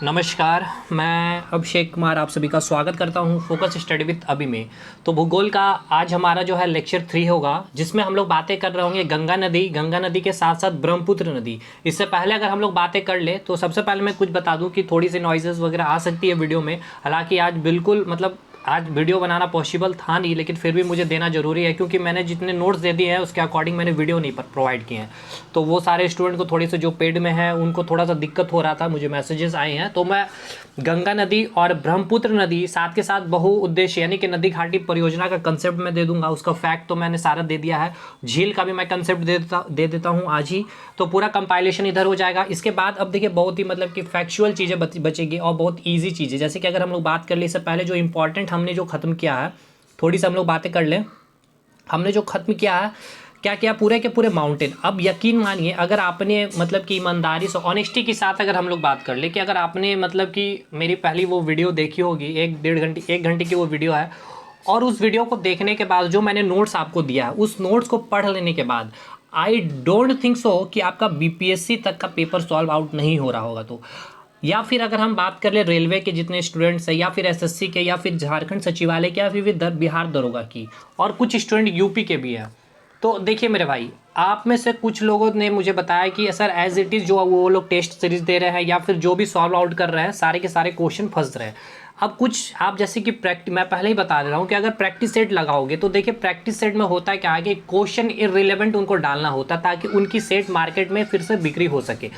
नमस्कार, मैं अभिषेक कुमार आप सभी का स्वागत करता हूं फोकस स्टडी विद अभी में। तो भूगोल का आज हमारा जो है लेक्चर 3 होगा, जिसमें हम लोग बातें कर रहे होंगे गंगा नदी के साथ साथ ब्रह्मपुत्र नदी। इससे पहले अगर हम लोग बातें कर ले तो सबसे पहले मैं कुछ बता दूं कि थोड़ी सी नॉइजेस वगैरह आ सकती है वीडियो में। हालांकि आज बिल्कुल आज वीडियो बनाना पॉसिबल था नहीं, लेकिन फिर भी मुझे देना ज़रूरी है क्योंकि मैंने जितने नोट्स दे दिए हैं उसके अकॉर्डिंग मैंने वीडियो नहीं प्रोवाइड किए हैं। तो वो सारे स्टूडेंट को थोड़ी से जो पेड में है उनको थोड़ा सा दिक्कत हो रहा था, मुझे मैसेजेस आए हैं। तो मैं गंगा नदी और ब्रह्मपुत्र नदी साथ के साथ बहुउद्देश्य यानी कि नदी घाटी परियोजना का कंसेप्ट मैं दे दूंगा। उसका फैक्ट तो मैंने सारा दे दिया है। झील का भी मैं कंसेप्ट दे देता हूँ आज ही, तो पूरा कंपाइलेशन इधर हो जाएगा। इसके बाद अब देखिए बहुत ही कि फैक्चुअल चीज़ें बचेगी और बहुत ईजी चीज़ें, जैसे कि अगर हम लोग बात कर ले इससे पहले जो इंपॉर्टेंट हमने जो खत्म किया है, थोड़ी सी हम लोग बातें कर लें। हमने जो खत्म किया है क्या किया, पूरे के पूरे माउंटेन। अब यकीन मानिए अगर आपने कि ईमानदारी से ऑनेस्टी के साथ अगर हम लोग बात कर ले कि अगर आपने कि मेरी पहली वो वीडियो देखी होगी, 1 घंटे की वो वीडियो है, और उस वीडियो को देखने के बाद जो मैंने नोट्स आपको दिया है उस नोट्स को पढ़ लेने के बाद आई डोंट थिंक सो कि आपका बीपीएससी तक का पेपर सॉल्व आउट नहीं हो रहा होगा। तो या फिर अगर हम बात कर ले रेलवे के जितने स्टूडेंट्स हैं, या फिर एसएससी के, या फिर झारखंड सचिवालय के, या फिर बिहार दरोगा की, और कुछ स्टूडेंट यूपी के भी हैं। तो देखिए मेरे भाई, आप में से कुछ लोगों ने मुझे बताया कि सर एज इट इज़ जो वो लोग टेस्ट सीरीज दे रहे हैं या फिर जो भी सॉल्व आउट कर रहे हैं सारे के सारे क्वेश्चन फंस रहे हैं। अब कुछ आप जैसे कि मैं पहले ही बता दे रहा हूँ कि अगर प्रैक्टिस सेट लगाओगे तो देखिए प्रैक्टिस सेट में होता है क्या है कि क्वेश्चन इररिलेवेंट उनको डालना होता है ताकि उनकी सेट मार्केट में फिर से बिक्री हो सके।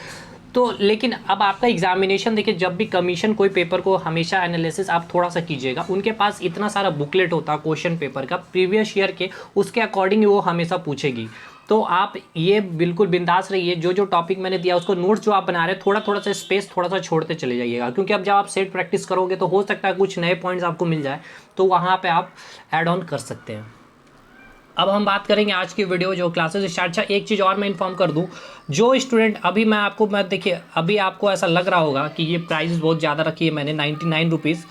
तो लेकिन अब आपका एग्जामिनेशन देखिए, जब भी कमीशन कोई पेपर को हमेशा एनालिसिस आप थोड़ा सा कीजिएगा, उनके पास इतना सारा बुकलेट होता है क्वेश्चन पेपर का प्रीवियस ईयर के, उसके अकॉर्डिंग वो हमेशा पूछेगी। तो आप ये बिल्कुल बिंदास रहिए, जो जो टॉपिक मैंने दिया उसको नोट्स जो आप बना रहे हैं थोड़ा थोड़ा सा स्पेस थोड़ा सा छोड़ते चले जाइएगा, क्योंकि अब जब आप सेट प्रैक्टिस करोगे तो हो सकता है कुछ नए पॉइंट्स आपको मिल जाए, तो वहाँ पर आप ऐड ऑन कर सकते हैं। अब हम बात करेंगे आज की वीडियो जो क्लासेस स्टार्ट। अच्छा, एक चीज़ और मैं इन्फॉर्म कर दूं, जो स्टूडेंट अभी मैं देखिए अभी आपको ऐसा लग रहा होगा कि ये प्राइस बहुत ज़्यादा रखी है मैंने 99 रुपीज़।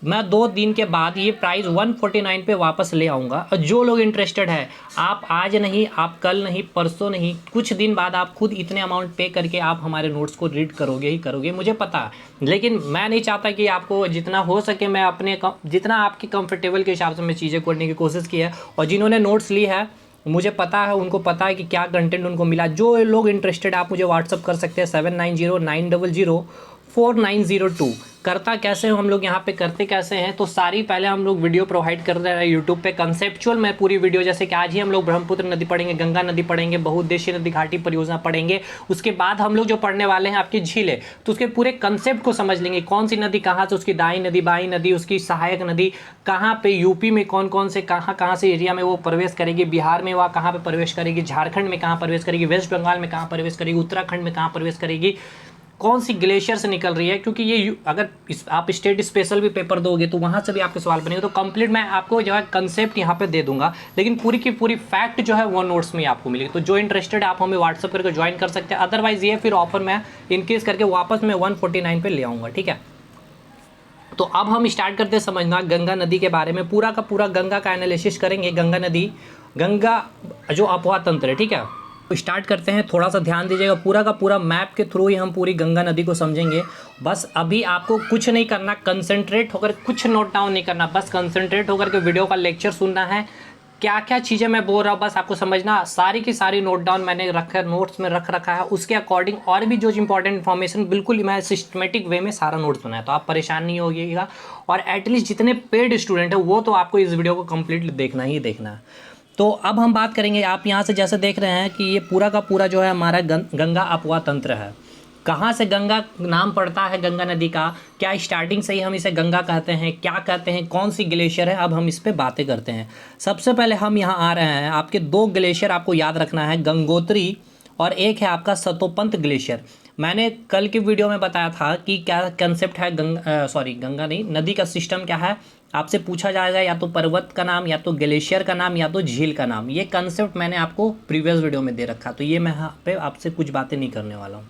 मैं 2 दिन के बाद ये प्राइस 149 पे वापस ले आऊँगा। और जो लोग इंटरेस्टेड है, आप आज नहीं, आप कल नहीं, परसों नहीं, कुछ दिन बाद आप खुद इतने अमाउंट पे करके आप हमारे नोट्स को रीड करोगे ही करोगे, मुझे पता है। लेकिन मैं नहीं चाहता कि आपको जितना हो सके मैं अपने जितना आपके कंफर्टेबल के हिसाब से मैं चीज़ें करने की कोशिश की है। और जिन्होंने नोट्स ली है मुझे पता है, उनको पता है कि क्या कंटेंट उनको मिला। जो लोग इंटरेस्टेड आप मुझे व्हाट्सअप कर सकते हैं 7909004902। करता कैसे हम लोग यहाँ पे करते कैसे हैं, तो सारी पहले हम लोग वीडियो प्रोवाइड कर रहे हैं यूट्यूब पे कंसेप्चुअल में पूरी वीडियो, जैसे कि आज ही हम लोग ब्रह्मपुत्र नदी पढ़ेंगे, गंगा नदी पढ़ेंगे, बहुउद्देशीय नदी घाटी परियोजना पढ़ेंगे। उसके बाद हम लोग जो पढ़ने वाले हैं आपकी झीलें, तो उसके पूरे कंसेप्ट को समझ लेंगे, कौन सी नदी कहाँ से, उसकी दाई नदी बाई नदी, उसकी सहायक नदी कहाँ पे, यूपी में कौन कौन से कहाँ से एरिया में वो प्रवेश करेगी, बिहार में वह कहाँ पे प्रवेश करेगी, झारखंड में कहाँ प्रवेश करेगी, वेस्ट बंगाल में कहाँ प्रवेश करेगी, उत्तराखंड में कहाँ प्रवेश करेगी, कौन सी ग्लेशियर से निकल रही है। क्योंकि ये अगर आप स्टेट स्पेशल भी पेपर दोगे तो वहाँ से भी आपके सवाल बनेंगे। तो कंप्लीट मैं आपको जो है कंसेप्ट यहाँ पे दे दूंगा, लेकिन पूरी की पूरी फैक्ट जो है वो नोट्स में आपको मिलेगी। तो जो इंटरेस्टेड है आप हमें व्हाट्सअप करके ज्वाइन कर सकते हैं। अदरवाइज ये फिर ऑफर मैं इनकेस करके वापस मैं 149 पे ले आऊँगा, ठीक है। तो अब हम स्टार्ट करते समझना गंगा नदी के बारे में, पूरा का पूरा गंगा का एनालिसिस करेंगे। गंगा जो अपवाह तंत्र है, ठीक है। तो स्टार्ट करते हैं, थोड़ा सा ध्यान दीजिएगा, पूरा का पूरा मैप के थ्रू ही हम पूरी गंगा नदी को समझेंगे। बस अभी आपको कुछ नहीं करना, कंसंट्रेट होकर, कुछ नोट डाउन नहीं करना, बस कंसंट्रेट होकर के वीडियो का लेक्चर सुनना है। क्या क्या चीज़ें मैं बोल रहा हूँ बस आपको समझना, सारी की सारी नोट डाउन मैंने नोट्स में रख रखा है। उसके अकॉर्डिंग और भी जो इंपॉर्टेंट इन्फॉर्मेशन बिल्कुल मैं सिस्टमेटिक वे में सारा नोट्स बनाया, तो आप परेशान नहीं होइएगा। और एटलीस्ट जितने पेड स्टूडेंट हैं वो तो आपको इस वीडियो को कंप्लीटली देखना ही देखना है। तो अब हम बात करेंगे, आप यहाँ से जैसे देख रहे हैं कि ये पूरा का पूरा जो है हमारा गंगा अपवाह तंत्र है। कहाँ से गंगा नाम पड़ता है गंगा नदी का, क्या स्टार्टिंग से ही हम इसे गंगा कहते हैं, क्या कहते हैं, कौन सी ग्लेशियर है, अब हम इस पे बातें करते हैं। सबसे पहले हम यहाँ आ रहे हैं, आपके 2 ग्लेशियर आपको याद रखना है, गंगोत्री और एक है आपका सतोपंत ग्लेशियर। मैंने कल की वीडियो में बताया था कि क्या कंसेप्ट है गंगा नहीं, नदी का सिस्टम क्या है। आपसे पूछा जाएगा या तो पर्वत का नाम, या तो ग्लेशियर का नाम, या तो झील का नाम। ये कंसेप्ट मैंने आपको प्रीवियस वीडियो में दे रखा, तो ये मैं यहाँ पे आपसे कुछ बातें नहीं करने वाला हूँ।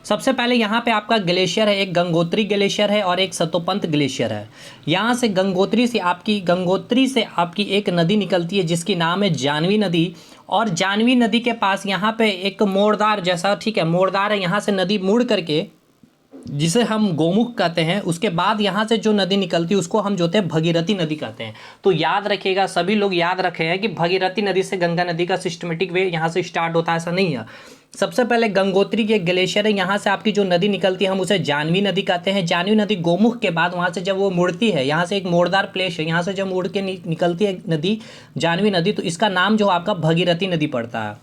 सबसे पहले यहाँ पे आपका ग्लेशियर है, एक गंगोत्री ग्लेशियर है और एक सतोपंत ग्लेशियर है। यहाँ से गंगोत्री से आपकी एक नदी निकलती है जिसकी नाम है जानवी नदी। और जानवी नदी के पास यहाँ पे एक मोड़दार जैसा, ठीक है, मोड़दार है, यहाँ से नदी मुड़ करके जिसे हम गोमुख कहते हैं, उसके बाद यहाँ से जो नदी निकलती है उसको हम जो है भगीरथी नदी कहते हैं। तो याद रखिएगा, सभी लोग याद रखे हैं कि भगीरथी नदी से गंगा नदी का सिस्टमेटिक वे यहाँ से स्टार्ट होता है, ऐसा नहीं है। सबसे पहले गंगोत्री के ग्लेशियर है, यहाँ से आपकी जो नदी निकलती है हम उसे जानवी नदी कहते हैं। जानवी नदी गोमुख के बाद वहाँ से जब वो मुड़ती है, यहाँ से एक मोड़दार प्लेस है, यहाँ से जब मुड़ के निकलती है नदी जानवी नदी, तो इसका नाम जो आपका भगीरथी नदी पड़ता है।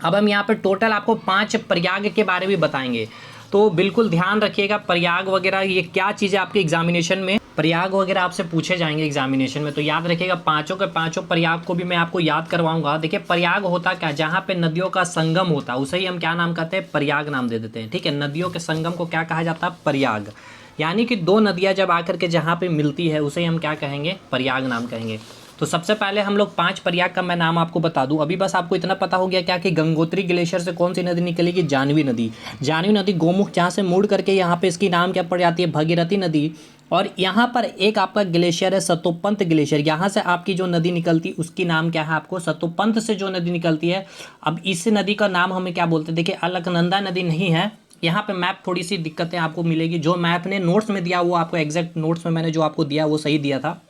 अब हम यहाँ पे टोटल आपको 5 प्रयाग के बारे में बताएंगे, तो बिल्कुल ध्यान रखिएगा। प्रयाग वगैरह ये क्या चीज़ें आपके एग्जामिनेशन में प्रयाग वगैरह आपसे पूछे जाएंगे एग्जामिनेशन में, तो याद रखिएगा। पांचों के पांचों प्रयाग को भी मैं आपको याद करवाऊंगा। देखिए प्रयाग होता क्या, जहाँ पे नदियों का संगम होता है उसे ही हम क्या नाम कहते हैं, प्रयाग नाम दे देते हैं। ठीक है, नदियों के संगम को क्या कहा जाता है, प्रयाग। यानी कि दो नदियाँ जब आकर के जहाँ पे मिलती है उसे हम क्या कहेंगे, प्रयाग नाम कहेंगे। तो सबसे पहले हम लोग 5 प्रयाग का मैं नाम आपको बता दूं। अभी बस आपको इतना पता हो गया क्या कि गंगोत्री ग्लेशियर से कौन सी नदी निकलेगी, जानवी नदी। जानवी नदी गोमुख जहाँ से मुड़ करके यहाँ पे इसकी नाम क्या पड़ जाती है, भगीरथी नदी। और यहाँ पर एक आपका ग्लेशियर है सतोपंत ग्लेशियर, यहाँ से आपकी जो नदी निकलती उसकी नाम क्या है आपको, सतोपंत से जो नदी निकलती है। अब इस नदी का नाम हमें क्या बोलते हैं, देखिए अलकनंदा नदी नहीं है। यहाँ पे मैप थोड़ी सी दिक्कतें आपको मिलेगी, जो मैप ने नोट्स में दिया वो आपको एग्जैक्ट नोट्स में मैंने जो आपको दिया वो सही दिया था।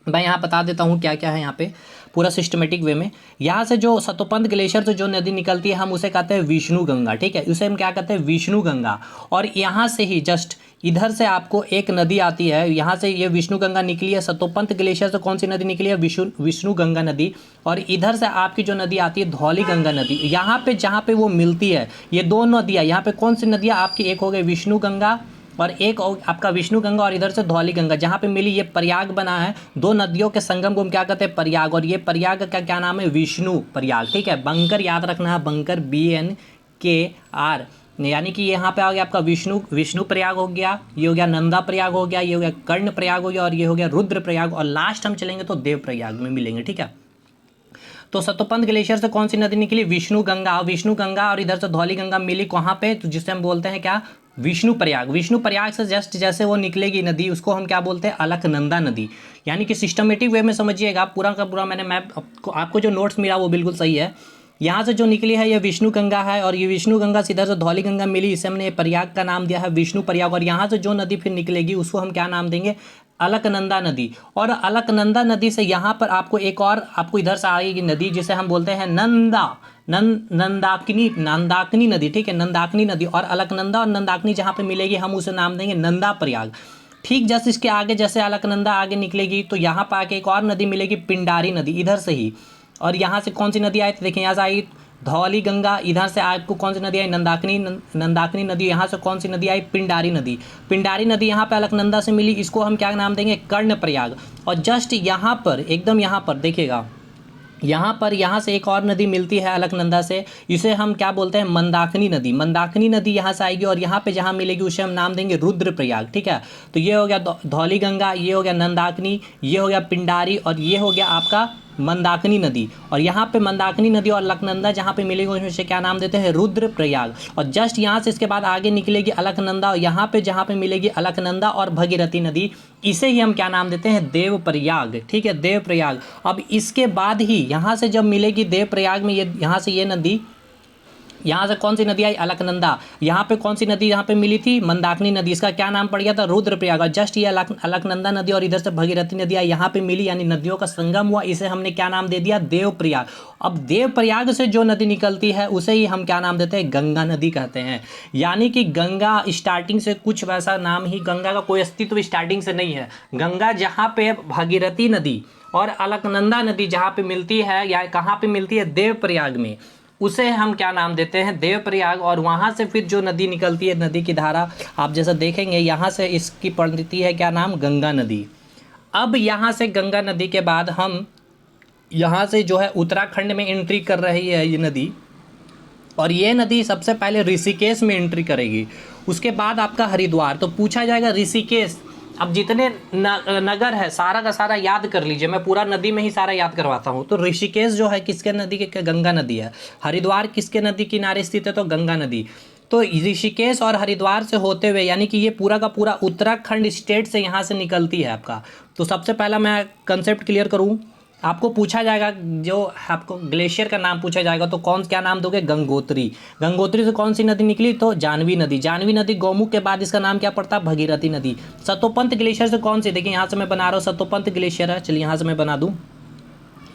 मैं यहाँ बता देता हूँ क्या क्या है यहाँ पे पूरा सिस्टमेटिक वे में। यहाँ से जो सतोपंत ग्लेशियर से जो नदी निकलती है हम उसे कहते हैं विष्णु गंगा। ठीक है, उसे हम क्या कहते हैं, विष्णु गंगा। और यहाँ से ही जस्ट इधर से आपको एक नदी आती है, यहाँ से ये विष्णु गंगा निकली है। सतोपंत ग्लेशियर से कौन सी नदी निकली है, विष्णु गंगा नदी। और इधर से आपकी जो नदी आती है धौली गंगा नदी। यहाँ पे जहाँ पे वो मिलती है ये दो नदियाँ, यहाँ पे कौन सी नदियाँ आपकी, एक हो गई विष्णु गंगा और एक आपका विष्णु गंगा, और इधर से धौली गंगा जहाँ पे मिली ये प्रयाग बना है। दो नदियों के संगम को हम क्या कहते हैं, प्रयाग। और ये प्रयाग का क्या नाम है, विष्णु प्रयाग। ठीक है, बंकर याद रखना है, बंकर BNKR, यानी कि यहाँ पे आ गया आपका विष्णु प्रयाग हो गया, ये हो गया नंदा प्रयाग हो गया, ये हो गया कर्ण प्रयाग हो गया, और ये हो गया रुद्र प्रयाग, और लास्ट हम चलेंगे तो देव प्रयाग में मिलेंगे। ठीक है, तो सतोपंत ग्लेशियर से कौन सी नदी निकली, विष्णु गंगा। विष्णु गंगा और इधर से धौली गंगा मिली कहाँ पे, तो जिसे हम बोलते हैं क्या, विष्णु प्रयाग। विष्णु प्रयाग से जस्ट जैसे वो निकलेगी नदी उसको हम क्या बोलते हैं, अलकनंदा नदी। यानी कि सिस्टमेटिक वे में समझिएगा, पूरा का पूरा मैंने मैप आपको जो नोट्स मिला वो बिल्कुल सही है। यहाँ से जो निकली है ये विष्णु गंगा है, और ये विष्णु गंगा से इधर से धौली गंगा मिली, इसे हमने प्रयाग का नाम दिया है विष्णु प्रयाग। और यहाँ से जो नदी फिर निकलेगी उसको हम क्या नाम देंगे, अलकनंदा नदी। और अलकनंदा नदी से यहाँ पर आपको एक और आपको इधर से आएगी नदी जिसे हम बोलते हैं नंदाकिनी नदी। ठीक है, नंदाकिनी नदी। और अलकनंदा और नंदाकिनी जहाँ पे मिलेगी हम उसे नाम देंगे नंदा प्रयाग। ठीक, जैसे इसके आगे जैसे अलकनंदा आगे निकलेगी तो यहाँ पर आके एक और नदी मिलेगी, पिंडारी नदी, इधर से ही। और यहाँ से कौन सी नदी आई, तो देखिए यहाँ से आई धौली गंगा, इधर से आपको कौन सी नदी आई, नंदाकिनी नदी। यहाँ से कौन सी नदी आई, पिंडारी नदी। पिंडारी नदी यहाँ पे अलकनंदा से मिली, इसको हम क्या नाम देंगे, कर्ण प्रयाग। और जस्ट यहाँ पर एकदम यहाँ पर देखिएगा, यहाँ से एक और नदी मिलती है अलकनंदा से, इसे हम क्या बोलते हैं, मंदाकिनी नदी। मंदाकिनी नदी यहाँ से आएगी और यहाँ पे जहाँ मिलेगी उसे हम नाम देंगे रुद्र प्रयाग। ठीक है, तो ये हो गया धौली गंगा, ये हो गया नंदाकिनी, ये हो गया पिंडारी, और ये हो गया आपका मंदाकिनी नदी। और यहाँ पे मंदाकिनी नदी और अलकनंदा जहाँ पे मिलेगी उसमें से क्या नाम देते हैं, रुद्र प्रयाग। और जस्ट यहाँ से इसके बाद आगे निकलेगी अलकनंदा, और यहाँ पे जहाँ पे मिलेगी अलकनंदा और भगीरथी नदी, इसे ही हम क्या नाम देते हैं, देव प्रयाग। ठीक है, देव प्रयाग। अब इसके बाद ही यहाँ से जब मिलेगी देव प्रयाग में ये यहाँ से ये नदी, यहाँ से कौन सी नदी आई, अलकनंदा। यहाँ पे कौन सी नदी यहाँ पे मिली थी, मंदाकिनी नदी, इसका क्या नाम पड़ गया था, रुद्रप्रयाग। जस्ट ये अलकनंदा नदी और इधर से भगीरथी नदी आई यहाँ पे मिली, यानी नदियों का संगम हुआ, इसे हमने क्या नाम दे दिया, देवप्रयाग। अब देवप्रयाग से जो नदी निकलती है उसे ही हम क्या नाम देते हैं, गंगा नदी कहते हैं। यानी कि गंगा स्टार्टिंग से कुछ वैसा नाम ही, गंगा का कोई अस्तित्व स्टार्टिंग से नहीं है। गंगा जहाँ पे भगीरथी नदी और अलकनंदा नदी जहाँ पे मिलती है, या कहाँ पे मिलती है, देवप्रयाग में, उसे हम क्या नाम देते हैं, देवप्रयाग। और वहाँ से फिर जो नदी निकलती है, नदी की धारा आप जैसा देखेंगे, यहाँ से इसकी पड़ती है क्या नाम, गंगा नदी। अब यहाँ से गंगा नदी के बाद हम यहाँ से जो है उत्तराखंड में एंट्री कर रही है ये नदी, और ये नदी सबसे पहले ऋषिकेश में एंट्री करेगी, उसके बाद आपका हरिद्वार। तो पूछा जाएगा ऋषिकेश, अब जितने नगर है सारा का सारा याद कर लीजिए, मैं पूरा नदी में ही सारा याद करवाता हूँ। तो ऋषिकेश जो है किसके नदी के, गंगा नदी है। हरिद्वार किसके नदी किनारे स्थित है, तो गंगा नदी। तो ऋषिकेश और हरिद्वार से होते हुए, यानी कि ये पूरा का पूरा उत्तराखंड स्टेट से यहाँ से निकलती है आपका। तो सबसे पहला मैं कंसेप्ट क्लियर करूँ, आपको पूछा जाएगा, जो आपको ग्लेशियर का नाम पूछा जाएगा तो क्या नाम दोगे? गंगोत्री। गंगोत्री से कौन सी नदी निकली? तो जानवी नदी। जानवी नदी गौमुख के बाद इसका नाम क्या पड़ता है? भगीरथी नदी। सतोपंत ग्लेशियर से कौन सी, देखिए यहाँ से मैं बना रहा हूँ, सतोपंत ग्लेशियर है, चलिए यहाँ से मैं बना दूँ,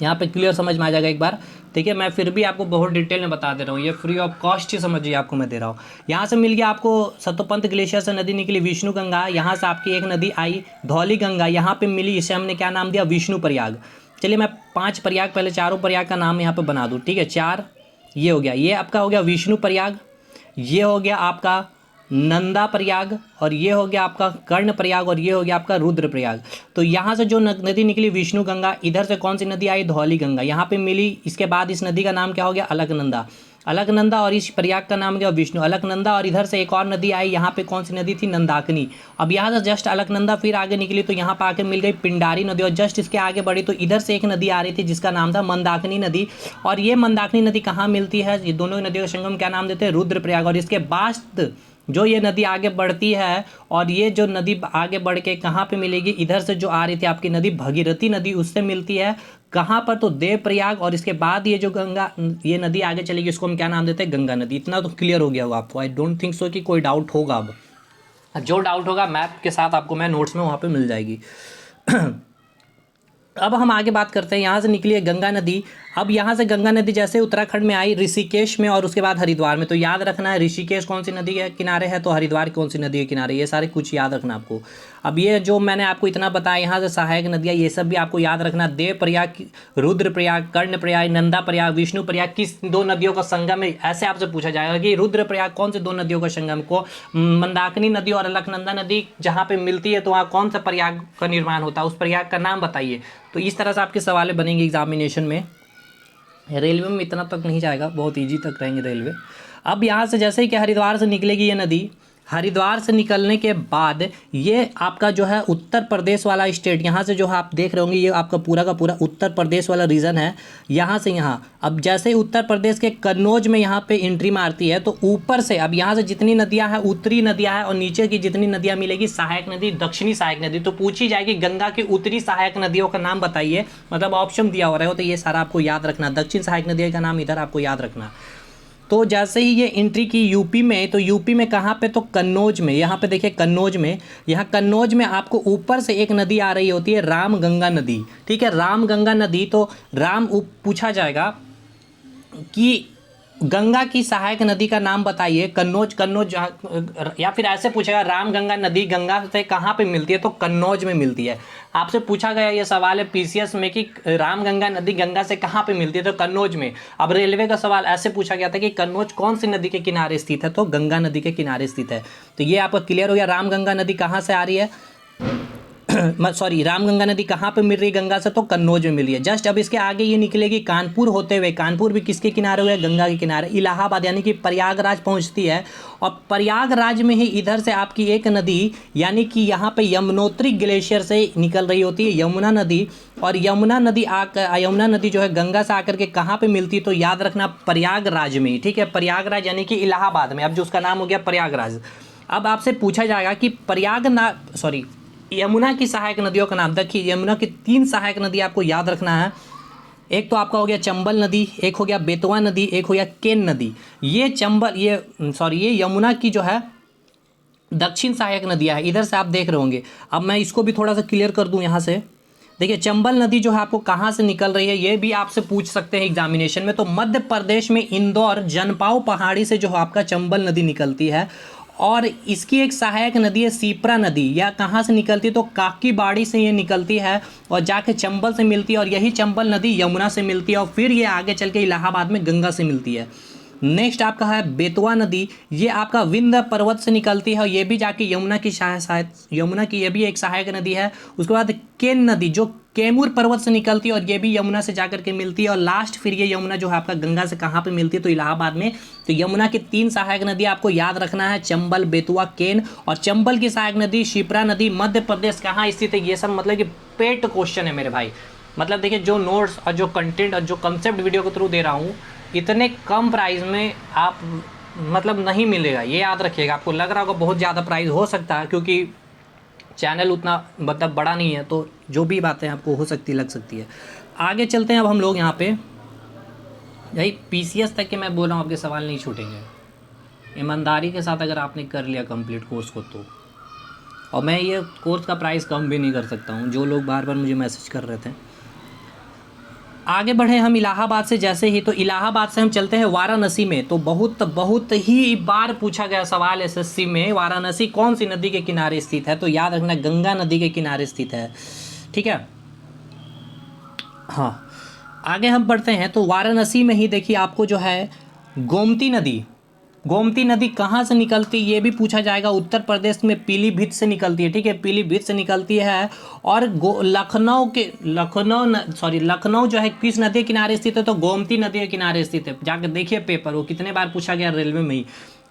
यहाँ पे क्लियर समझ में आ जाएगा एक बार। ठीक है, मैं फिर भी आपको बहुत डिटेल में बता दे रहा हूँ, ये फ्री ऑफ कॉस्ट ही समझिए आपको मैं दे रहा हूँ। यहाँ से मिल गया आपको सतोपंत ग्लेशियर से नदी निकली विष्णु गंगा, यहाँ से आपकी एक नदी आई धौली गंगा, यहाँ पे मिली, इसे हमने क्या नाम दिया? विष्णु प्रयाग। चलिए मैं 5 प्रयाग, पहले चारों प्रयाग का नाम यहाँ पे बना दूँ, ठीक है। 4 ये हो गया, ये आपका हो गया विष्णु प्रयाग, ये हो गया आपका नंदा प्रयाग, और ये हो गया आपका कर्ण प्रयाग, और ये हो गया आपका रुद्र प्रयाग। तो यहाँ से जो नदी निकली विष्णु गंगा, इधर से कौन सी नदी आई? धौली गंगा, यहाँ पे मिली। इसके बाद इस नदी का नाम क्या हो गया? अलकनंदा। अलकनंदा, और इस प्रयाग का नाम क्या? विष्णु अलकनंदा। और इधर से एक और नदी आई, यहाँ पे कौन सी नदी थी? नंदाकिनी। अब यहाँ से जस्ट अलकनंदा फिर आगे निकली तो यहाँ पर आके मिल गई पिंडारी नदी, और जस्ट इसके आगे बढ़ी तो इधर से एक नदी आ रही थी जिसका नाम था मंदाकिनी नदी। और ये मंदाकिनी नदी कहाँ मिलती है? ये दोनों नदियों का संगम क्या नाम देते हैं? रुद्रप्रयाग। और इसके बाद जो ये नदी आगे बढ़ती है, और ये जो नदी आगे बढ़ के कहाँ पे मिलेगी? इधर से जो आ रही थी आपकी नदी भगीरथी नदी, उससे मिलती है कहाँ पर? तो देवप्रयाग। और इसके बाद ये जो गंगा, ये नदी आगे चलेगी, इसको हम क्या नाम देते हैं? गंगा नदी। इतना तो क्लियर हो गया होगा आपको। आई डोंट थिंक सो कि कोई डाउट होगा। अब जो डाउट होगा मैप के साथ आपको मैं नोट्स में वहाँ पे मिल जाएगी। अब हम आगे बात करते हैं, यहाँ से निकली है गंगा नदी। अब यहाँ से गंगा नदी जैसे उत्तराखंड में आई, ऋषिकेश में, और उसके बाद हरिद्वार में। तो याद रखना है ऋषिकेश कौन सी नदी के किनारे है, तो हरिद्वार कौन सी नदी के किनारे, ये सारे कुछ याद रखना आपको। अब ये जो मैंने आपको इतना बताया, यहाँ से सहायक नदियाँ, ये सब भी आपको याद रखना। देवप्रयाग, रुद्रप्रयाग, कर्णप्रयाग, नंदा प्रयाग, विष्णु प्रयाग, किस 2 नदियों का संगम है? ऐसे आपसे पूछा जाएगा कि रुद्रप्रयाग कौन से 2 नदियों का संगम को? मंदाकिनी नदी और अलकनंदा नदी जहाँ पे मिलती है, तो वहाँ कौन सा प्रयाग का निर्माण होता है? उस प्रयाग का नाम बताइए। तो इस तरह से आपके सवाल बनेंगे एग्जामिनेशन में। रेलवे में इतना तक नहीं जाएगा, बहुत इजी तक रहेंगे रेलवे। अब यहाँ से जैसे ही कि हरिद्वार से निकलेगी ये नदी, हरिद्वार से निकलने के बाद ये आपका जो है उत्तर प्रदेश वाला स्टेट, यहाँ से जो है आप देख रहे होंगे, ये आपका पूरा का पूरा उत्तर प्रदेश वाला रीजन है। यहाँ से यहाँ, अब जैसे ही उत्तर प्रदेश के कन्नौज में यहाँ पे एंट्री मारती है, तो ऊपर से अब यहाँ से जितनी नदियाँ हैं उत्तरी नदियाँ हैं, और नीचे की जितनी नदियाँ मिलेगी सहायक नदी, दक्षिणी सहायक नदी। तो पूछी जाएगी गंगा की उत्तरी सहायक नदियों का नाम बताइए, मतलब ऑप्शन दिया हो रहा है, तो ये सारा आपको याद रखना। दक्षिण सहायक नदी का नाम इधर आपको याद रखना। तो जैसे ही ये एंट्री की यूपी में, तो यूपी में कहाँ पे? तो कन्नौज में। यहाँ पे देखिए कन्नौज में, यहाँ कन्नौज में आपको ऊपर से एक नदी आ रही होती है, रामगंगा नदी। ठीक है, रामगंगा नदी। तो पूछा जाएगा कि गंगा की सहायक नदी का नाम बताइए। कन्नौज, या फिर ऐसे पूछेगा रामगंगा नदी गंगा से कहाँ पे मिलती है? तो कन्नौज में मिलती है। आपसे पूछा गया ये सवाल है पीसीएस में कि रामगंगा नदी गंगा से कहाँ पे मिलती है? तो कन्नौज में। अब रेलवे का सवाल ऐसे पूछा गया था कि कन्नौज कौन सी नदी के किनारे स्थित है? तो गंगा नदी के किनारे स्थित है। तो ये आपका क्लियर हो गया। रामगंगा नदी कहाँ से आ रही है? सॉरी, रामगंगा नदी कहाँ पे मिल रही है गंगा से? तो कन्नौज में मिल रही है। जस्ट अब इसके आगे ये निकलेगी कानपुर होते हुए। कानपुर भी किसके किनारे हुए? गंगा के किनारे। इलाहाबाद यानी कि प्रयागराज पहुँचती है, और प्रयागराज में ही इधर से आपकी एक नदी, यानी कि यहाँ पे यमुनोत्री ग्लेशियर से निकल रही होती है यमुना नदी। और यमुना नदी जो है गंगा से आकर के कहाँ पे मिलती है? तो याद रखना प्रयागराज में। ठीक है, प्रयागराज यानी कि इलाहाबाद में, अब जो उसका नाम हो गया प्रयागराज। अब आपसे पूछा जाएगा कि यमुना की सहायक नदियों का नाम। देखिए यमुना की 3 सहायक नदी आपको याद रखना है। एक तो आपका हो गया चंबल नदी, एक हो गया बेतवा नदी, एक हो गया केन नदी। ये यमुना की जो है दक्षिण सहायक नदियाँ है, इधर से आप देख रहे होंगे। अब मैं इसको भी थोड़ा सा क्लियर कर दूं यहाँ से। देखिए चंबल नदी जो है आपको कहाँ से निकल रही है, ये भी आपसे पूछ सकते हैं एग्जामिनेशन में। तो मध्य प्रदेश में इंदौर जनपाव पहाड़ी से जो है आपका चंबल नदी निकलती है, और इसकी एक सहायक नदी है सीपरा नदी। या कहाँ से निकलती है? तो काकीबाड़ी से ये निकलती है और जाके चंबल से मिलती है, और यही चंबल नदी यमुना से मिलती है, और फिर ये आगे चल के इलाहाबाद में गंगा से मिलती है। नेक्स्ट आपका है बेतवा नदी। ये आपका विंध्य पर्वत से निकलती है, और ये भी जाके यमुना की ये भी एक सहायक नदी है। उसके बाद केन नदी जो कैमूर पर्वत से निकलती है, और ये भी यमुना से जाकर के मिलती है। और लास्ट फिर ये यमुना जो है आपका गंगा से कहाँ पे मिलती है? तो इलाहाबाद में। तो यमुना की 3 सहायक नदी आपको याद रखना है, चंबल, बेतवा, केन। और चंबल की सहायक नदी शिप्रा नदी मध्य प्रदेश कहाँ स्थित है? ये सब मतलब कि पेट क्वेश्चन है मेरे भाई। मतलब देखिए जो नोट्स और जो कंटेंट और जो कंसेप्ट वीडियो के थ्रू दे रहा हूँ, इतने कम प्राइस में आप मतलब नहीं मिलेगा, ये याद रखिएगा। आपको लग रहा होगा बहुत ज़्यादा प्राइस हो सकता है, क्योंकि चैनल उतना मतलब बड़ा नहीं है, तो जो भी बातें आपको हो सकती लग सकती है। आगे चलते हैं अब हम लोग यहाँ पे। यही पीसीएस तक के मैं बोल रहा हूँ, आपके सवाल नहीं छूटेंगे ईमानदारी के साथ अगर आपने कर लिया कंप्लीट कोर्स को तो। और मैं ये कोर्स का प्राइस कम भी नहीं कर सकता हूँ, जो लोग बार बार मुझे मैसेज कर रहे थे। आगे बढ़े हम इलाहाबाद से, जैसे ही तो इलाहाबाद से हम चलते हैं वाराणसी में। तो बहुत ही बार पूछा गया सवाल एसएससी में, वाराणसी कौन सी नदी के किनारे स्थित है? तो याद रखना गंगा नदी के किनारे स्थित है, ठीक है। हाँ, आगे हम बढ़ते हैं तो वाराणसी में ही देखिए आपको जो है गोमती नदी कहाँ से निकलती है ये भी पूछा जाएगा। उत्तर प्रदेश में पीलीभीत से निकलती है, ठीक है, पीलीभीत से निकलती है। और लखनऊ जो है किस नदी के किनारे स्थित है? तो गोमती नदी के किनारे स्थित है। जाकर देखिए पेपर, वो कितने बार पूछा गया रेलवे में ही।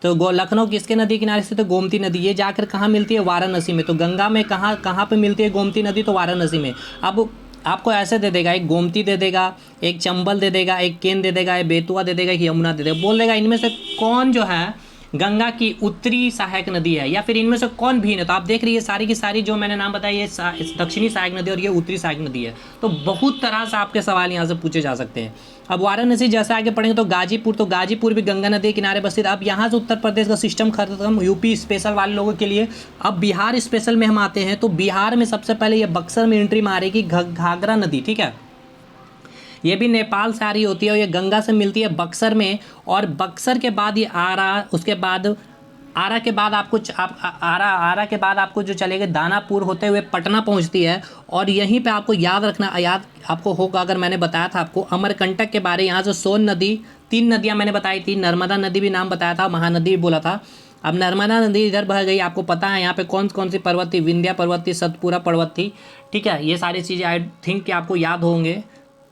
तो लखनऊ किसके नदी किनारे स्थित है? गोमती नदी। ये जाकर कहाँ मिलती है? वाराणसी में। तो गंगा में कहाँ पे मिलती है गोमती नदी? तो वाराणसी में। अब आपको ऐसे दे देगा, एक गोमती दे देगा, एक चंबल दे देगा, एक केन दे देगा, एक बेतवा दे देगा, एक यमुना दे देगा। बोल देगा इनमें से कौन जो है गंगा की उत्तरी सहायक नदी है, या फिर इनमें से कौन भिन्न है। तो आप देख रही है सारी की सारी जो मैंने नाम बताया, ये दक्षिणी सहायक नदी और ये उत्तरी सहायक नदी है। तो बहुत तरह से आपके सवाल यहाँ से पूछे जा सकते हैं। अब वाराणसी जैसे आगे पढ़ेंगे तो गाजीपुर भी गंगा नदी के किनारे बस्तित। अब यहाँ से उत्तर प्रदेश का सिस्टम खत्म, यूपी स्पेशल वाले लोगों के लिए। अब बिहार स्पेशल में हम आते हैं। तो बिहार में सबसे पहले ये बक्सर में एंट्री मारेगी घाघरा नदी, ठीक है। ये भी नेपाल से आ रही होती है और ये गंगा से मिलती है बक्सर में। और बक्सर के बाद ये आरा, उसके बाद आरा के बाद आपको आरा के बाद आपको जो चलेगा दानापुर होते हुए पटना पहुंचती है। और यहीं पे आपको याद आपको होगा, अगर मैंने बताया था आपको अमरकंटक के बारे, यहाँ से सोन नदी, 3 नदियाँ मैंने बताई थी, नर्मदा नदी भी नाम बताया था, महानदी भी बोला था। अब नर्मदा नदी इधर बह गई, आपको पता है यहाँ पे कौन कौन सी पर्वत थी? विंध्या पर्वत थी, सतपुरा पर्वत थी, ठीक है। ये सारी चीज़ें आई थिंक कि आपको याद होंगे।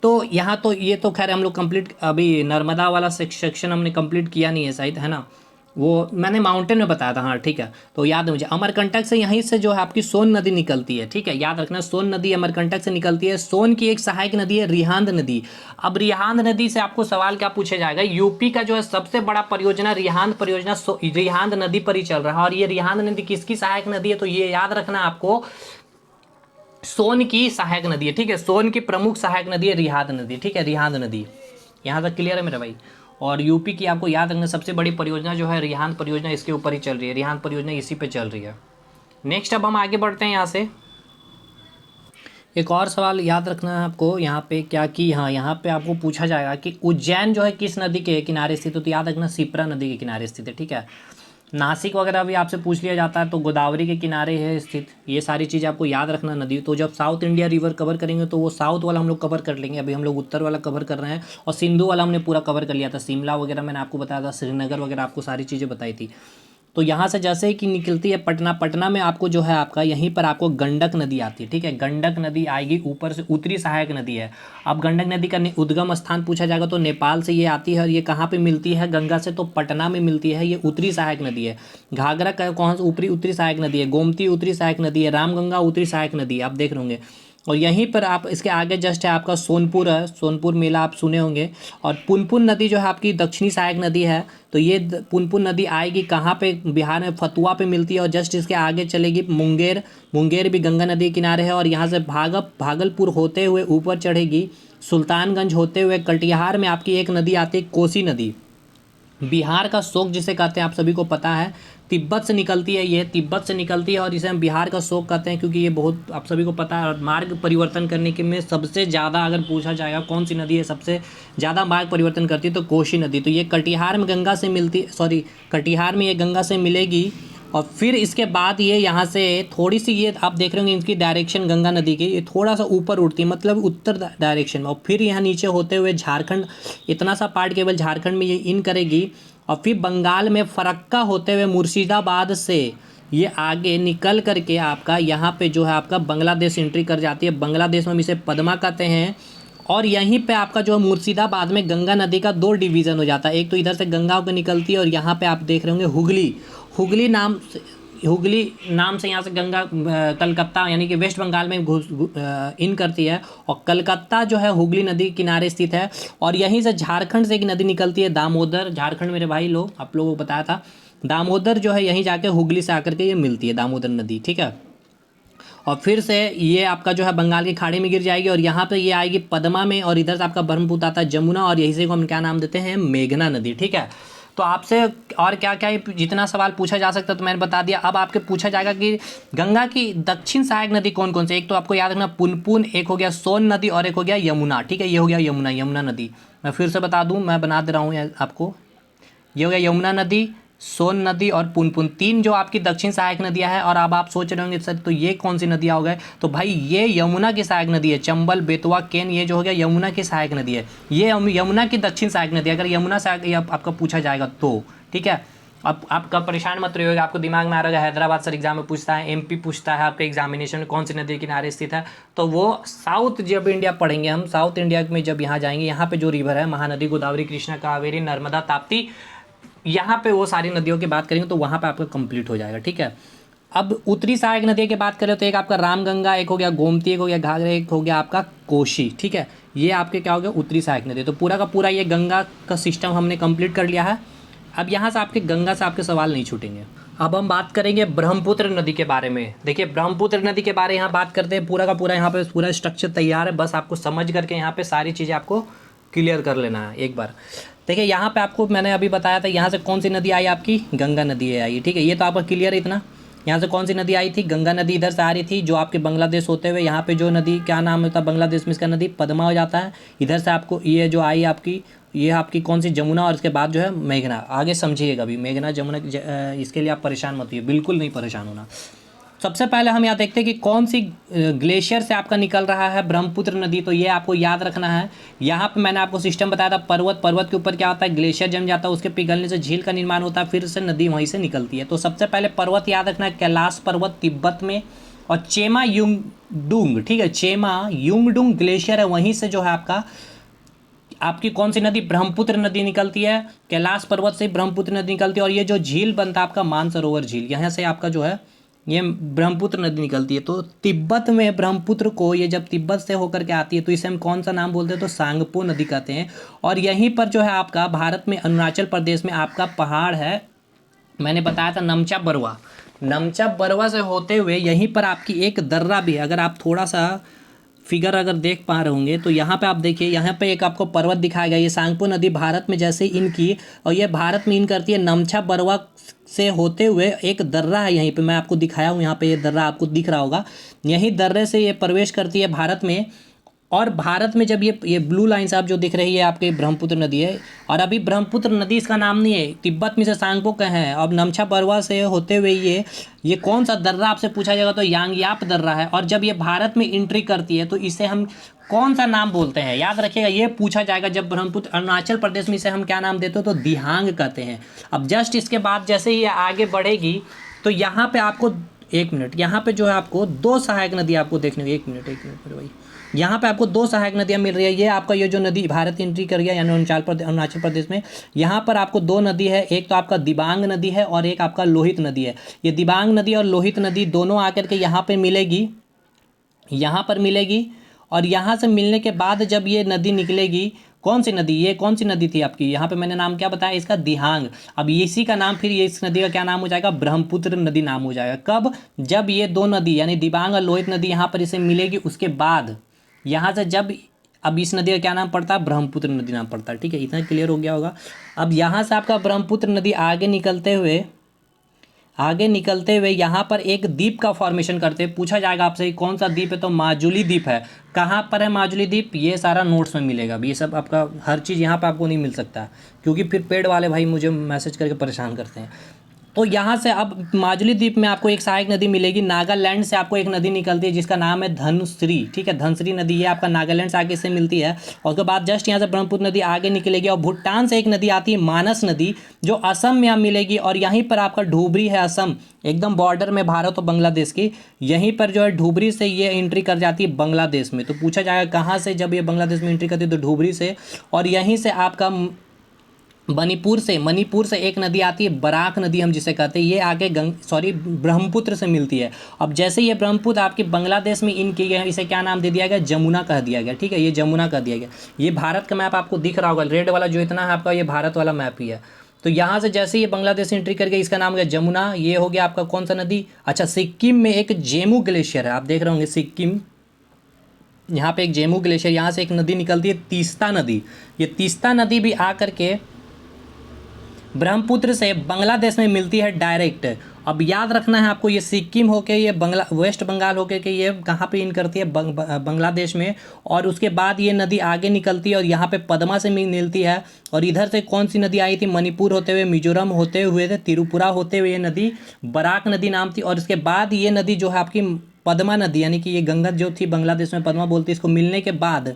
तो यहाँ तो ये तो खैर हम लोग कंप्लीट, अभी नर्मदा वाला सेक्शन हमने कंप्लीट किया नहीं है शायद, है ना, वो मैंने माउंटेन में बताया था, हाँ ठीक है। तो याद है मुझे, अमरकंटक से यहीं से जो है आपकी सोन नदी निकलती है, ठीक है, याद रखना सोन नदी अमरकंटक से निकलती है। सोन की एक सहायक नदी है रिहांद नदी। अब रिहांद नदी से आपको सवाल क्या पूछा जाएगा? यूपी का जो है सबसे बड़ा परियोजना रिहांद परियोजना रिहांद नदी पर ही चल रहा है। और ये रिहांद नदी किसकी सहायक नदी है? तो ये याद रखना आपको सोन की सहायक नदी है, ठीक है। सोन की प्रमुख सहायक नदी है रिहांद नदी, ठीक है, रिहांद नदी। यहाँ तक क्लियर है मेरा भाई? और यूपी की आपको याद रखना सबसे बड़ी परियोजना जो है रिहांद परियोजना, इसके ऊपर ही चल रही है, रिहांद परियोजना इसी पे चल रही है। नेक्स्ट अब हम आगे बढ़ते हैं यहाँ से। एक और सवाल याद रखना है आपको यहाँ पे क्या कि, हाँ यहाँ पे आपको पूछा जाएगा कि उज्जैन जो है किस नदी के किनारे स्थित है? तो याद रखना शिप्रा नदी के किनारे स्थित है, ठीक है। नासिक वगैरह भी आपसे पूछ लिया जाता है तो गोदावरी के किनारे है स्थित। ये सारी चीज़ आपको याद रखना नदी। तो जब साउथ इंडिया रिवर कवर करेंगे तो वो साउथ वाला हम लोग कवर कर लेंगे, अभी हम लोग उत्तर वाला कवर कर रहे हैं। और सिंधु वाला हमने पूरा कवर कर लिया था, शिमला वगैरह मैंने आपको बताया था, श्रीनगर वगैरह आपको सारी चीज़ें बताई थी। तो यहाँ से जैसे ही कि निकलती है पटना में आपको जो है आपका यहीं पर आपको गंडक नदी आती है, ठीक है। गंडक नदी आएगी ऊपर से, उत्तरी सहायक नदी है। अब गंडक नदी का उद्गम स्थान पूछा जाएगा तो नेपाल से ये आती है। और ये कहाँ पे मिलती है गंगा से? तो पटना में मिलती है। ये उत्तरी सहायक नदी है। घाघरा का कौन सा उत्तरी सहायक नदी है? गोमती उत्तरी सहायक नदी है। रामगंगा उत्तरी सहायक नदी है, आप देख रहे होंगे। और यहीं पर आप इसके आगे जस्ट है आपका सोनपुर है, सोनपुर मेला आप सुने होंगे। और पुनपुन नदी जो है आपकी दक्षिणी सहायक नदी है। तो ये पुनपुन नदी आएगी कहाँ पे? बिहार में फतुआ पे मिलती है। और जस्ट इसके आगे चलेगी मुंगेर भी गंगा नदी के किनारे है। और यहाँ से भागलपुर होते हुए ऊपर चढ़ेगी, सुल्तानगंज होते हुए कटिहार में आपकी एक नदी आती है कोसी नदी। बिहार का शोक जिसे कहते हैं आप सभी को पता है, तिब्बत से निकलती है, ये तिब्बत से निकलती है। और इसे हम बिहार का शोक कहते हैं क्योंकि ये बहुत आप सभी को पता है। और मार्ग परिवर्तन करने के में सबसे ज़्यादा अगर पूछा जाएगा कौन सी नदी है सबसे ज़्यादा मार्ग परिवर्तन करती है, तो कोसी नदी। तो ये कटिहार में कटिहार में ये गंगा से मिलेगी। और फिर इसके बाद ये यहाँ से थोड़ी सी, ये आप देख रहे होंगे इनकी डायरेक्शन गंगा नदी की, ये थोड़ा सा ऊपर उठती है, मतलब उत्तर डायरेक्शन में। और फिर यहाँ नीचे होते हुए झारखंड, इतना सा पार्ट केवल झारखंड में ये इन करेगी। और फिर बंगाल में फरक्का होते हुए मुर्शिदाबाद से ये आगे निकल करके आपका यहाँ पे जो है आपका बांग्लादेश एंट्री कर जाती है। बांग्लादेश में हम इसे पद्मा कहते हैं। और यहीं पे आपका जो है मुर्शिदाबाद में गंगा नदी का 2 डिवीज़न हो जाता है। एक तो इधर से गंगा होकर निकलती है और यहाँ पे आप देख रहे होंगे हुगली नाम से यहाँ से गंगा कलकत्ता यानी कि वेस्ट बंगाल में इन करती है। और कलकत्ता जो है हुगली नदी किनारे स्थित है। और यहीं से झारखंड से एक नदी निकलती है दामोदर, झारखंड मेरे भाई लोग आप लोगों को बताया था, दामोदर जो है यहीं जाके हुगली से आकर के ये मिलती है दामोदर नदी, ठीक है। और फिर से ये आपका जो है बंगाल की खाड़ी में गिर जाएगी और यहाँ पे ये आएगी पद्मा में, और इधर से आपका ब्रह्मपुत्र आता है जमुना, और यही से को हम क्या नाम देते हैं, मेघना नदी। ठीक है, तो आपसे और क्या क्या जितना सवाल पूछा जा सकता है तो मैंने बता दिया। अब आपके पूछा जाएगा कि गंगा की दक्षिण सहायक नदी कौन कौन से, एक तो आपको याद रखना पुनपुन, एक हो गया सोन नदी और एक हो गया यमुना। ठीक है, ये हो गया यमुना, यमुना नदी। मैं फिर से बता दूं, मैं बना दे रहा हूँ आपको, ये हो गया यमुना नदी, सोन नदी और पुनपुन, तीन जो आपकी दक्षिण सहायक नदियां हैं। और अब आप सोच रहे होंगे सर तो ये कौन सी नदियां हो गए, तो भाई ये यमुना की सहायक नदी है, चंबल, बेतवा, केन, ये जो हो गया यमुना की सहायक नदी है, ये यमुना की दक्षिण सहायक नदी है। अगर यमुना सहायक आपका पूछा जाएगा तो ठीक है। अब आपका परेशान मत रहिएगा, आपको दिमाग में आ रहा है हैदराबाद सर एग्जाम में पूछता है, एमपी पूछता है आपके एग्जामिनेशन में कौन सी नदी के किनारे स्थित है, तो वो साउथ जब इंडिया पढ़ेंगे हम, साउथ इंडिया में जब यहाँ जाएंगे, यहाँ पे जो रिवर है महानदी, गोदावरी, कृष्णा, कावेरी, नर्मदा, ताप्ती, यहाँ पे वो सारी नदियों की बात करेंगे तो वहाँ पे आपका कंप्लीट हो जाएगा। ठीक है, अब उत्तरी सहायक नदी की बात करें तो एक आपका रामगंगा, एक हो गया गोमती, एक हो गया घाघरा, एक हो गया आपका कोशी। ठीक है, ये आपके क्या हो गया उत्तरी सहायक नदी। तो पूरा का पूरा ये गंगा का सिस्टम हमने कंप्लीट कर लिया है। अब यहाँ से आपके गंगा से आपके सवाल नहीं छूटेंगे। अब हम बात करेंगे ब्रह्मपुत्र नदी के बारे में। देखिए ब्रह्मपुत्र नदी के बारे में यहाँ बात करते हैं, पूरा का पूरा यहाँ पे पूरा स्ट्रक्चर तैयार है, बस आपको समझ करके यहाँ पे सारी चीज़ें आपको क्लियर कर लेना है एक बार। देखिए यहाँ पे आपको मैंने अभी बताया था, यहाँ से कौन सी नदी आई आपकी, गंगा नदी आई। ठीक है, ये तो आपका क्लियर है इतना। यहाँ से कौन सी नदी आई थी, गंगा नदी इधर से आ रही थी, जो आपके बांग्लादेश होते हुए यहाँ पे जो नदी क्या नाम होता है बांग्लादेश में, इसका नदी पद्मा हो जाता है। इधर से आपको ये जो आई आपकी, ये आपकी कौन सी जमुना, और इसके बाद जो है मेघना। आगे समझिएगा अभी मेघना जमुना, इसके लिए आप परेशान मत होइए, बिल्कुल नहीं परेशान होना। सबसे पहले हम यहाँ देखते हैं कि कौन सी ग्लेशियर से आपका निकल रहा है ब्रह्मपुत्र नदी, तो ये आपको याद रखना है। यहाँ पे मैंने आपको सिस्टम बताया था, पर्वत के ऊपर क्या होता है, ग्लेशियर जम जाता है, उसके पिघलने से झील का निर्माण होता है, फिर से नदी वहीं से निकलती है। तो सबसे पहले पर्वत याद रखना है, कैलाश पर्वत तिब्बत में, और चेमा युंगडुंग। ठीक है, चेमा युंगडुंग ग्लेशियर है, वहीं से जो है आपकी कौन सी नदी, ब्रह्मपुत्र नदी निकलती है। कैलाश पर्वत से ब्रह्मपुत्र नदी निकलती है, और ये जो झील बनता है आपका मानसरोवर झील, यहाँ से आपका जो है ये ब्रह्मपुत्र नदी निकलती है। तो तिब्बत में ब्रह्मपुत्र को, ये जब तिब्बत से होकर के आती है तो इसे हम कौन सा नाम बोलते हैं, तो सांगपो नदी कहते हैं। और यहीं पर जो है आपका भारत में अरुणाचल प्रदेश में आपका पहाड़ है, मैंने बताया था नमचा बरवा, नमचा बरवा से होते हुए यहीं पर आपकी एक दर्रा भी है। अगर आप थोड़ा सा फिगर अगर देख पा रहे होंगे तो यहाँ पे आप देखिए, यहाँ पे एक आपको पर्वत दिखाया गया, ये सांगपो नदी भारत में जैसे इन की, और ये भारत में इन करती है नमछा बरवा से होते हुए एक दर्रा है, यहीं पे मैं आपको दिखाया हूँ, यहाँ पे ये दर्रा आपको दिख रहा होगा, यहीं दर्रे से ये प्रवेश करती है भारत में। और भारत में जब ये ब्लू लाइन से आप जो दिख रही है आपके ब्रह्मपुत्र नदी है, और अभी ब्रह्मपुत्र नदी इसका नाम नहीं है, तिब्बत में से सांगपो कहे हैं, अब नमछा बरवा से होते हुए ये कौन सा दर्रा आपसे पूछा जाएगा तो यांगयाप दर्रा है। और जब ये भारत में एंट्री करती है तो इसे हम कौन सा नाम बोलते हैं, याद रखिएगा, ये पूछा जाएगा जब ब्रह्मपुत्र अरुणाचल प्रदेश में इसे हम क्या नाम देते हो, तो दिहांग कहते हैं। अब जस्ट इसके बाद जैसे ही आगे बढ़ेगी तो यहाँ पे आपको एक मिनट, यहाँ पे जो है आपको दो सहायक नदी आपको देखने को, एक मिनट भाई, यहाँ पे आपको दो सहायक नदियाँ मिल रही है। ये आपका ये जो नदी भारत एंट्री कर गया यानी अरुणाचल प्रदेश में, यहाँ पर आपको दो नदी है, एक तो आपका दिबांग नदी है और एक आपका लोहित नदी है। ये दिबांग नदी और लोहित नदी दोनों आकर के यहाँ पे मिलेगी, यहाँ पर मिलेगी, और यहाँ से मिलने के बाद जब ये नदी निकलेगी, कौन सी नदी, ये कौन सी नदी थी आपकी, यहाँ पे मैंने नाम क्या बताया इसका, दिहांग। अब इसी का नाम फिर ये इस नदी का क्या नाम हो जाएगा, ब्रह्मपुत्र नदी नाम हो जाएगा। कब, जब ये दो नदी यानी दिबांग और लोहित नदी यहाँ पर इसे मिलेगी, उसके बाद यहाँ से जब, अब इस नदी का क्या नाम पड़ता है, ब्रह्मपुत्र नदी नाम पड़ता है। ठीक है, इतना क्लियर हो गया होगा। अब यहाँ से आपका ब्रह्मपुत्र नदी आगे निकलते हुए यहाँ पर एक द्वीप का फॉर्मेशन करते हैं। पूछा जाएगा आपसे कौन सा द्वीप है, तो माजुली द्वीप है। कहाँ पर है माजुली द्वीप, ये सारा नोट्स में मिलेगा। अब ये सब आपका हर चीज़ यहाँ पर आपको नहीं मिल सकता, क्योंकि फिर पेड वाले भाई मुझे मैसेज करके परेशान करते हैं। तो यहाँ से अब माजुली द्वीप में आपको एक सहायक नदी मिलेगी। नागालैंड से आपको एक नदी निकलती है जिसका नाम है धनश्री। ठीक है, धनश्री नदी ये आपका नागालैंड से आगे से मिलती है, और उसके बाद जस्ट यहाँ से ब्रह्मपुत्र नदी आगे निकलेगी। और भूटान से एक नदी आती है मानस नदी, जो असम में मिलेगी, और यहीं पर आपका धुबरी है, असम एकदम बॉर्डर में भारत और बांग्लादेश की, यहीं पर जो है धुबरी से ये एंट्री कर जाती है बांग्लादेश में। तो पूछा जाएगा कहाँ से, जब ये बांग्लादेश में एंट्री करती है तो धुबरी से, और यहीं से आपका मणिपुर से एक नदी आती है, बराक नदी हम जिसे कहते हैं, ये आगे ब्रह्मपुत्र से मिलती है। अब जैसे ये ब्रह्मपुत्र आपकी बांग्लादेश में इन की गई, इसे क्या नाम दे दिया गया, जमुना कह दिया गया। ठीक है, ये जमुना कह दिया गया। ये भारत का मैप आपको दिख रहा होगा, रेड वाला जो इतना है आपका, ये भारत वाला मैप ही है। तो यहाँ से जैसे ये बांग्लादेश एंट्री करके इसका नाम हो गया जमुना। ये हो गया आपका कौन सा नदी, अच्छा सिक्किम में एक जेमू ग्लेशियर है, आप देख रहे होंगे सिक्किम, यहाँ पे एक जेमू ग्लेशियर, यहाँ से एक नदी निकलती है तीस्ता नदी। ये तीस्ता नदी भी आ करके ब्रह्मपुत्र से बांग्लादेश में मिलती है डायरेक्ट। अब याद रखना है आपको, ये सिक्किम होके ये वेस्ट बंगाल होके कि ये कहाँ पे इन करती है, बांग्लादेश में। और उसके बाद ये नदी आगे निकलती है और यहाँ पे पद्मा से मिलती है। और इधर से कौन सी नदी आई थी, मणिपुर होते हुए, मिजोरम होते हुए थे, त्रिपुरा होते हुए ये नदी बराक नदी नाम थी। और इसके बाद ये नदी जो है आपकी पद्मा नदी, यानी कि ये गंगा जो थी बांग्लादेश में पद्मा बोलती है इसको, मिलने के बाद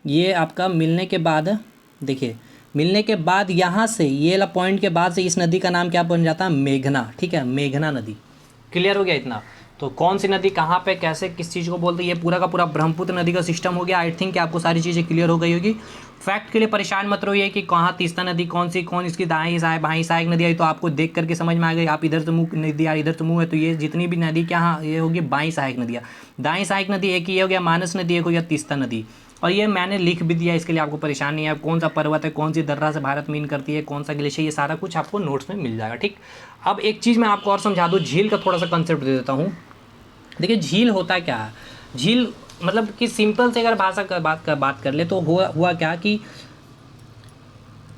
ये आपका मिलने के बाद देखिए, मिलने के बाद यहाँ से ये वाला पॉइंट के बाद से इस नदी का नाम क्या बन जाता है, मेघना। ठीक है, मेघना नदी। क्लियर हो गया इतना। तो कौन सी नदी कहाँ पे कैसे किस चीज़ को बोलते हैं, ये पूरा का पूरा ब्रह्मपुत्र नदी का सिस्टम हो गया। आई थिंक कि आपको सारी चीज़ें क्लियर हो गई होगी। फैक्ट के लिए परेशान मत रहिए कि कहाँ तीस्ता नदी कौन सी, कौन इसकी दाएं सहायक बाएं सहायक नदी आई, तो आपको देख करके समझ में आ गई। आप इधर से मुँह नदी आ, इधर से मुँह है, तो ये जितनी भी नदी क्या हाँ ये होगी बाईं सहायक नदियाँ। दाएं सहायक नदी एक ही हो गया मानस नदी, एक हो गया तीस्ता नदी। और ये मैंने लिख भी दिया, इसके लिए आपको परेशान नहीं है। कौन सा पर्वत है, कौन सी दर्रा से भारत मीन करती है, कौन सा ग्लेशियर, ये सारा कुछ आपको नोट्स में मिल जाएगा। ठीक, अब एक चीज़ मैं आपको और समझा दूँ, झील का थोड़ा सा कंसेप्ट दे देता हूँ। देखिए झील होता क्या है, झील मतलब कि सिंपल से अगर भाषा का बात कर ले तो हुआ क्या कि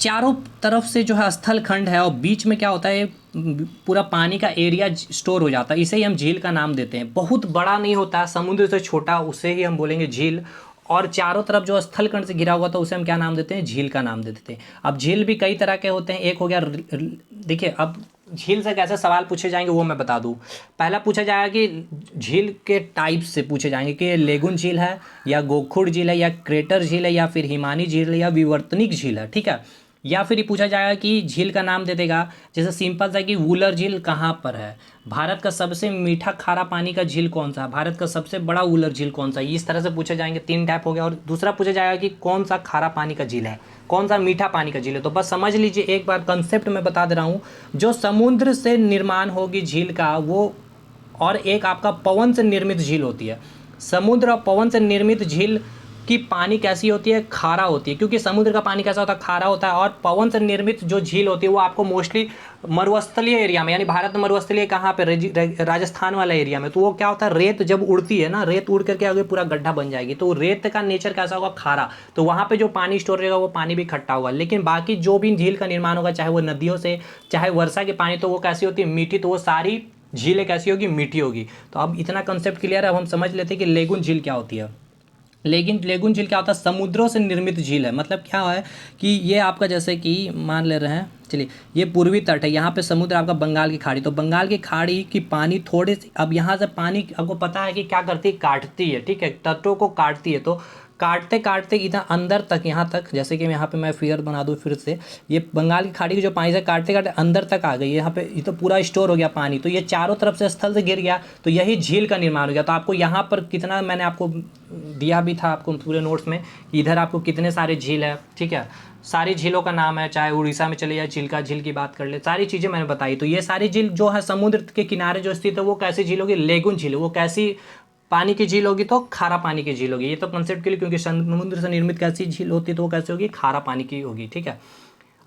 चारों तरफ से जो है स्थल खंड है और बीच में क्या होता है, पूरा पानी का एरिया स्टोर हो जाता है, इसे ही हम झील का नाम देते हैं। बहुत बड़ा नहीं होता, समुद्र से छोटा, उसे ही हम बोलेंगे झील। और चारों तरफ जो स्थल खंड से घिरा हुआ था उसे हम क्या नाम देते हैं, झील का नाम दे देते हैं। अब झील भी कई तरह के होते हैं, एक हो गया देखिए, अब झील से कैसे सवाल पूछे जाएंगे वो मैं बता दूं। पहला पूछा जाएगा कि झील के टाइप से पूछे जाएंगे कि ये लेगुन झील है या गोखुर झील है या क्रेटर झील है या फिर हिमानी झील है या विवर्तनिक झील है। ठीक है, या फिर ये पूछा जाएगा कि झील का नाम दे देगा, जैसे सिंपल सा कि वुलर झील कहाँ पर है, भारत का सबसे मीठा खारा पानी का झील कौन सा, भारत का सबसे बड़ा वुलर झील कौन सा, इस तरह से पूछे जाएंगे। 3 टाइप हो गया। और दूसरा पूछा जाएगा कि कौन सा खारा पानी का झील है, कौन सा मीठा पानी का झील है। तो बस समझ लीजिए, एक बार कंसेप्ट मैं बता दे रहा हूँ। जो समुद्र से निर्माण होगी झील का वो, और एक आपका पवन से निर्मित झील होती है। समुद्र और पवन से निर्मित झील की पानी कैसी होती है, खारा होती है, क्योंकि समुद्र का पानी कैसा होता है, खारा होता है। और पवन से निर्मित जो झील होती है वो आपको मोस्टली मरुस्थलीय एरिया में, यानी भारत में मरुस्थलीय कहाँ पे, राजस्थान वाला एरिया में। तो वो क्या होता है, रेत जब उड़ती है ना, रेत उड़ करके आगे पूरा गड्ढा बन जाएगी, तो रेत का नेचर कैसा होगा, खारा। तो वहाँ पे जो पानी स्टोर रहेगा वो पानी भी खट्टा होगा। लेकिन बाकी जो भी झील का निर्माण होगा, चाहे वो नदियों से, चाहे वर्षा के पानी, तो वो कैसी होती है, मीठी। तो वो सारी झीलें कैसी होगी, मीठी होगी। तो अब इतना कंसेप्ट क्लियर है। अब हम समझ लेते हैं कि लेगुन झील क्या होती है। लेकिन लेगुन झील क्या होता है, समुद्रों से निर्मित झील है। मतलब क्या है कि ये आपका जैसे कि मान ले रहे हैं, चलिए ये पूर्वी तट है, यहाँ पे समुद्र आपका बंगाल की खाड़ी, तो बंगाल की खाड़ी की पानी थोड़े से, अब यहाँ से पानी आपको पता है कि क्या करती है, काटती है। ठीक है, तटों को काटती है। तो काटते काटते इतना अंदर तक, यहाँ तक, जैसे कि यहाँ पे मैं फिगर बना दूँ फिर से, ये बंगाल की खाड़ी की जो पानी से काटते काटते अंदर तक आ गई, यहाँ पे ये तो पूरा स्टोर हो गया पानी। तो ये चारों तरफ से स्थल से गिर गया, तो यही झील का निर्माण हो गया। तो आपको यहाँ पर कितना मैंने आपको दिया भी था आपको पूरे नोट्स में, इधर आपको कितने सारे झील है। ठीक है, सारी झीलों का नाम है, चाहे उड़ीसा में चले जाए चिल्का झील की बात कर ले, सारी चीज़ें मैंने बताई। तो ये सारी झील जो है समुद्र के किनारे जो स्थित है वो कैसी झील होगी, लेगुन झील। वो कैसी पानी की झील होगी, तो खारा पानी की झील होगी। ये तो कंसेप्ट के लिए, क्योंकि समुद्र से निर्मित कैसी झील होती है तो वो कैसे होगी, खारा पानी की होगी। ठीक है,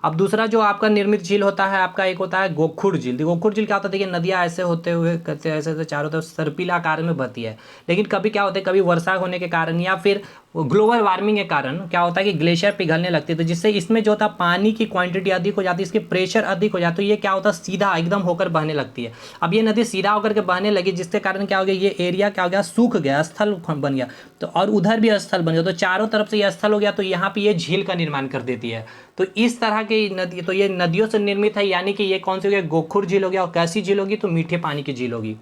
अब दूसरा जो आपका निर्मित झील होता है आपका, एक होता है गोखुर झील। गोखुर झील क्या होता है, देखिए नदियाँ ऐसे होते हुए करते ऐसे ऐसे चारों तरफ सर्पिल आकार में बहती है। लेकिन कभी क्या होता है, कभी वर्षा होने के कारण या फिर ग्लोबल वार्मिंग के कारण क्या होता है कि ग्लेशियर पिघलने लगते हैं, तो जिससे इसमें जो होता है पानी की क्वांटिटी अधिक हो जाती है, इसके प्रेशर अधिक हो जाता है, तो ये क्या होता है, सीधा एकदम होकर बहने लगती है। अब ये नदी सीधा होकर के बहने लगी, जिसके कारण क्या हो गया, ये एरिया क्या हो गया, सूख गया, स्थल बन गया। तो और उधर भी स्थल बन गया, तो चारों तरफ से ये स्थल हो गया, तो यहाँ पे ये झील का निर्माण कर देती है। तो इस तरह की नदी, तो ये नदियों से निर्मित है, यानी कि ये कौन सी हो गया, गोखुर झील हो गया। और कैसी झील होगी, तो मीठे पानी की झील होगी।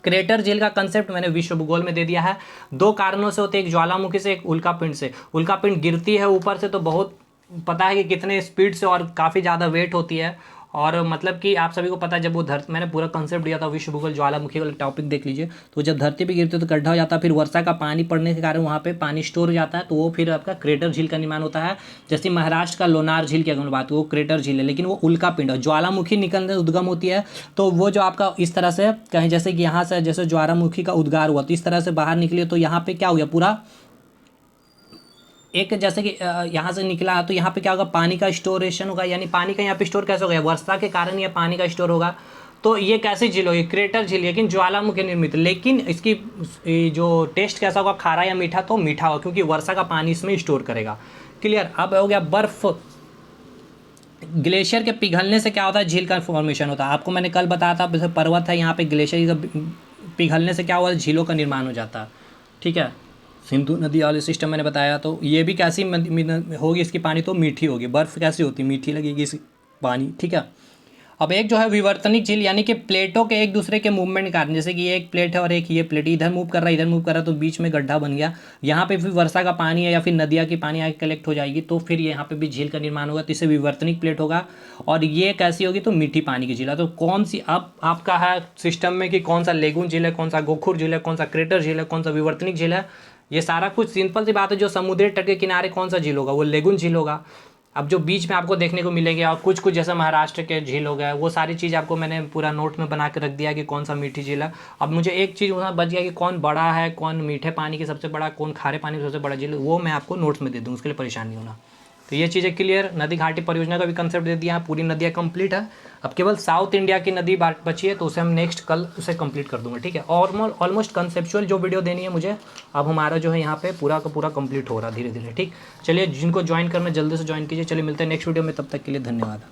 क्रेटर झील का कंसेप्ट मैंने विश्व भूगोल में दे दिया है। 2 कारणों से होते हैं, एक ज्वालामुखी से, एक उल्कापिंड से। उल्कापिंड गिरती है ऊपर से, तो बहुत पता है कि कितने स्पीड से और काफ़ी ज़्यादा वेट होती है। और मतलब कि आप सभी को पता है, जब वो धरती, मैंने पूरा कंसेप्ट दिया था विश्व भूगोल, ज्वालामुखी वाला टॉपिक देख लीजिए। तो जब धरती पे गिरती है तो गड्ढा हो जाता है, फिर वर्षा का पानी पड़ने के कारण वहाँ पे पानी स्टोर हो जाता है, तो वो फिर आपका क्रेटर झील का निर्माण होता है। जैसे महाराष्ट्र का लोनार झील की अगर बात, वो क्रेटर झील है, लेकिन वो उल्कापिंड है, ज्वालामुखी निकलने उद्गम होती है। तो वो जो आपका इस तरह से कहीं, जैसे कि यहाँ से जैसे ज्वालामुखी का उद्गार हुआ, तो इस तरह से बाहर निकली, तो यहाँ पे क्या हो गया, पूरा एक जैसे कि यहाँ से निकला तो यहाँ पे क्या होगा, पानी का स्टोरेशन होगा, यानी पानी का यहाँ पे स्टोर कैसे होगा, वर्षा के कारण ये पानी का स्टोर होगा। तो ये कैसी झील होगी, क्रेटर झील, लेकिन ज्वालामुखी निर्मित, लेकिन इसकी जो टेस्ट कैसा होगा, खारा या मीठा, तो मीठा होगा क्योंकि वर्षा का पानी इसमें स्टोर करेगा। क्लियर। अब हो गया बर्फ। ग्लेशियर के पिघलने से क्या होता है, झील का फॉर्मेशन होता है। आपको मैंने कल बताया था, जैसे पर्वत है यहाँ पे, ग्लेशियर का पिघलने से क्या हुआ, झीलों का निर्माण हो जाता है। ठीक है, सिंधु नदी वाले सिस्टम मैंने बताया। तो ये भी कैसी होगी, इसकी पानी तो मीठी होगी। बर्फ़ कैसी होती है, मीठी लगेगी इस पानी। ठीक है। अब एक जो है विवर्तनिक झील, यानी कि प्लेटों के एक दूसरे के मूवमेंट के कारण, जैसे कि ये एक प्लेट है और एक ये प्लेट, इधर मूव कर रहा है इधर मूव कर रहा है, तो बीच में गड्ढा बन गया। यहाँ पे फिर वर्षा का पानी है या फिर नदिया की पानी आके कलेक्ट हो जाएगी, तो फिर यहाँ पे भी झील का निर्माण होगा। तो इससे विवर्तनिक प्लेट होगा। और ये कैसी होगी, तो मीठी पानी की झील है। तो कौन सी अब आपका है सिस्टम में कि कौन सा लेगून झील है, कौन सा गोखुर झील है, कौन सा क्रेटर झील है, कौन सा विवर्तनिक झील है, ये सारा कुछ सिंपल सी बात है। जो समुद्री तट के किनारे कौन सा झील होगा, वो लेगून झील होगा। अब जो बीच में आपको देखने को मिलेंगे और कुछ कुछ जैसे महाराष्ट्र के झील हो गए, वो सारी चीज़ आपको मैंने पूरा नोट में बना के रख दिया कि कौन सा मीठी झील है। अब मुझे एक चीज़ वहाँ बच गया कि कौन बड़ा है, कौन मीठे पानी की सबसे बड़ा, कौन खारे पानी की सबसे बड़ा झील, वो मैं आपको नोट्स में दे दूँ, उसके लिए परेशान नहीं होना। तो ये चीज़ें क्लियर। नदी घाटी परियोजना का भी कंसेप्ट दे दिया, पूरी नदियाँ कंप्लीट है। अब केवल साउथ इंडिया की नदी बची है, तो उसे हम नेक्स्ट कल उसे कंप्लीट कर दूंगा। ठीक है, ऑलमोस्ट कंसेप्चुअल जो वीडियो देनी है मुझे, अब हमारा जो है यहाँ पे पूरा का पूरा कंप्लीट हो रहा है धीरे धीरे। ठीक, चलिए जिनको ज्वाइन करना जल्दी से ज्वाइन कीजिए। चलिए मिलते हैं नेक्स्ट वीडियो में, तब तक के लिए धन्यवाद।